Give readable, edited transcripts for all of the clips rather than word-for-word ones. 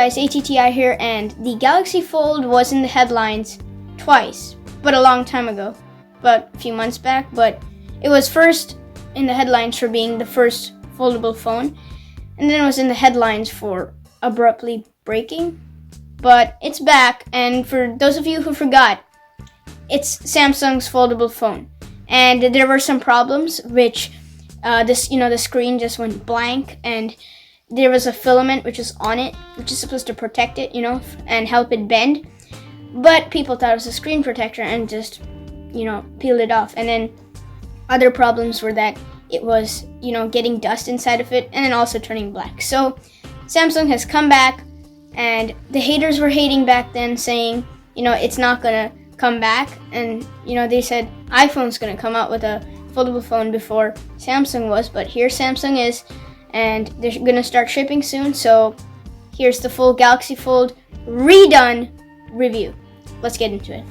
guys, ATTI here, and the Galaxy Fold was in the headlines twice, but a long time ago, but a few months back. But it was first in the headlines for being the first foldable phone, and then it was in the headlines for abruptly breaking. But it's back, and for those of you who forgot, it's Samsung's foldable phone, and there were some problems, which the screen just went blank, and there was a filament which is on it, which is supposed to protect it, and help it bend. But people thought it was a screen protector and just, peeled it off. And then other problems were that it was, getting dust inside of it and then also turning black. So Samsung has come back, and the haters were hating back then, saying, it's not gonna come back. And, they said iPhone's gonna come out with a foldable phone before Samsung was, but here Samsung is, and they're gonna start shipping soon. So here's the full Galaxy Fold redone review. Let's get into it.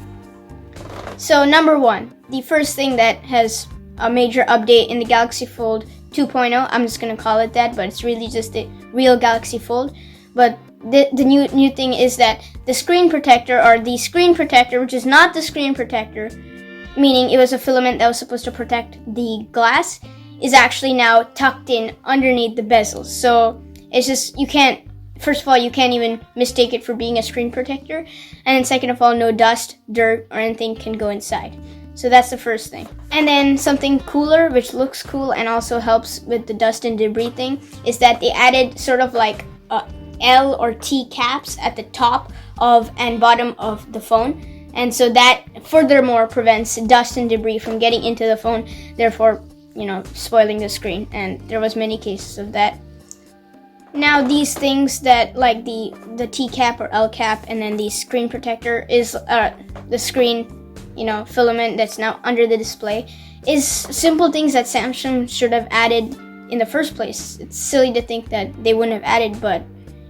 So number one, the first thing that has a major update in the Galaxy Fold 2.0, I'm just gonna call it that, but it's really just the real Galaxy Fold. But the new thing is that the screen protector, which is not the screen protector, meaning it was a filament that was supposed to protect the glass, is actually now tucked in underneath the bezels. So it's just, first of all, you can't even mistake it for being a screen protector. And then second of all, no dust, dirt, or anything can go inside. So that's the first thing. And then something cooler, which looks cool and also helps with the dust and debris thing, is that they added sort of like L or T caps at the top of and bottom of the phone. And so that furthermore prevents dust and debris from getting into the phone, therefore, spoiling the screen. And there was many cases of that. Now these things that like the T cap or L cap and then the screen protector is the screen, filament that's now under the display, is simple things that Samsung should have added in the first place. It's silly to think that they wouldn't have added, but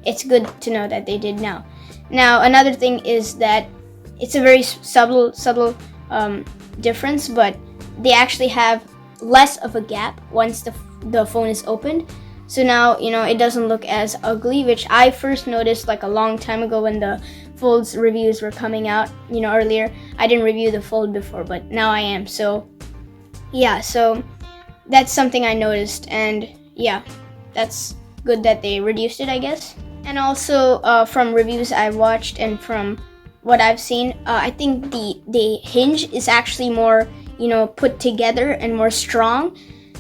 it's good to know that they did now. Now another thing is that it's a very subtle difference, but they actually have less of a gap once the phone is opened. So now, it doesn't look as ugly, which I first noticed like a long time ago when the Fold's reviews were coming out, earlier. I didn't review the Fold before, but now I am. So, yeah, so that's something I noticed, and yeah, that's good that they reduced it, I guess. And also, from reviews I watched and from what I've seen, I think the hinge is actually more, put together and more strong,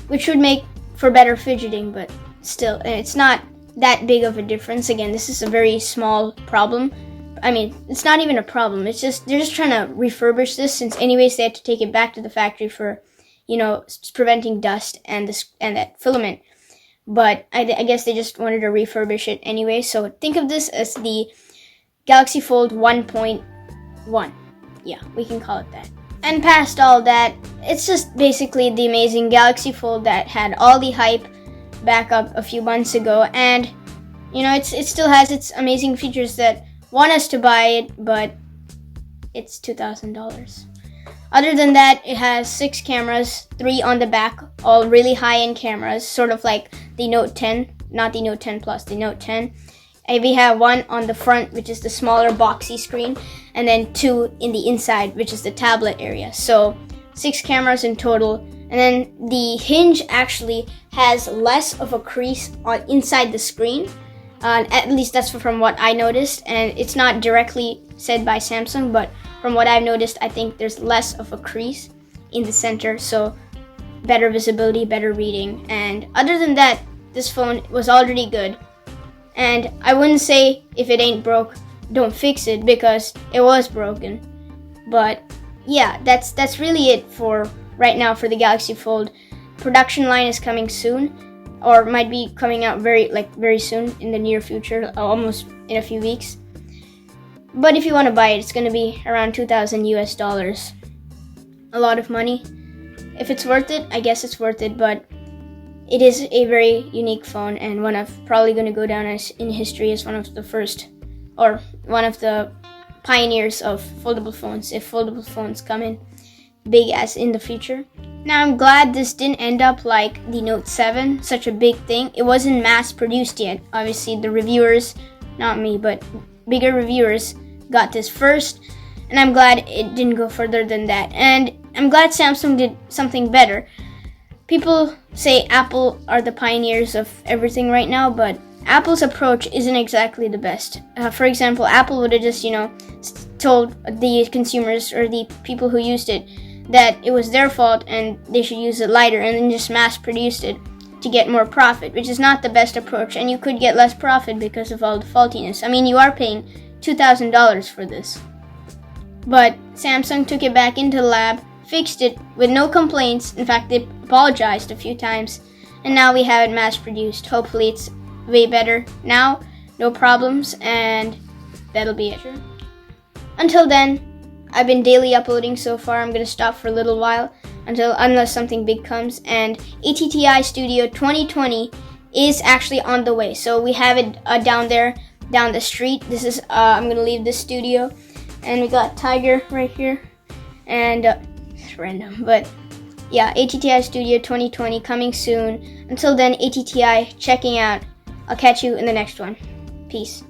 which would make for better fidgeting, but still, it's not that big of a difference. Again, this is a very small problem. I mean, it's not even a problem. It's just, they're just trying to refurbish this, since anyways they had to take it back to the factory for, preventing dust and that filament. But I guess they just wanted to refurbish it anyway. So think of this as the Galaxy Fold 1.1. Yeah, we can call it that. And past all that, it's just basically the amazing Galaxy Fold that had all the hype back up a few months ago, and it still has its amazing features that want us to buy it, but it's $2,000. Other than that, it has 6 cameras, 3 on the back, all really high-end cameras, sort of like the Note 10, not the Note 10 Plus, the Note 10. And we have 1 on the front, which is the smaller boxy screen, and then 2 in the inside, which is the tablet area. So 6 cameras in total. And then the hinge actually has less of a crease inside the screen. At least that's from what I noticed. And it's not directly said by Samsung, but from what I've noticed, I think there's less of a crease in the center. So better visibility, better reading. And other than that, this phone was already good. And I wouldn't say if it ain't broke, don't fix it, because it was broken. But yeah, that's really it for right now for the Galaxy Fold. Production line is coming soon, or might be coming out very soon in the near future, almost in a few weeks. But if you want to buy it, it's going to be around $2,000 US. A lot of money. If it's worth it, I guess it's worth it, but it is a very unique phone, and one of probably going to go down in history as one of the first, or one of the pioneers of foldable phones, if foldable phones come in big as in the future. Now I'm glad this didn't end up like the Note 7, such a big thing. It wasn't mass produced yet. Obviously the reviewers not me, but bigger reviewers got this first, and I'm glad it didn't go further than that. And I'm glad Samsung did something better. People say Apple are the pioneers of everything right now, but Apple's approach isn't exactly the best. For example, Apple would have just, told the consumers or the people who used it that it was their fault and they should use it lighter, and then just mass produced it to get more profit, which is not the best approach, and you could get less profit because of all the faultiness. I mean, you are paying $2,000 for this. But Samsung took it back into the lab, fixed it with no complaints. In fact, they apologized a few times, and now we have it mass produced. Hopefully it's way better now, no problems, and that'll be it. Until then, I've been daily uploading so far. I'm going to stop for a little while unless something big comes, and ATTI Studio 2020 is actually on the way. So we have it down the street. This is I'm going to leave this studio, and we got Tiger right here, and it's random, but yeah, ATTI Studio 2020 coming soon. Until then, ATTI checking out. I'll catch you in the next one. Peace.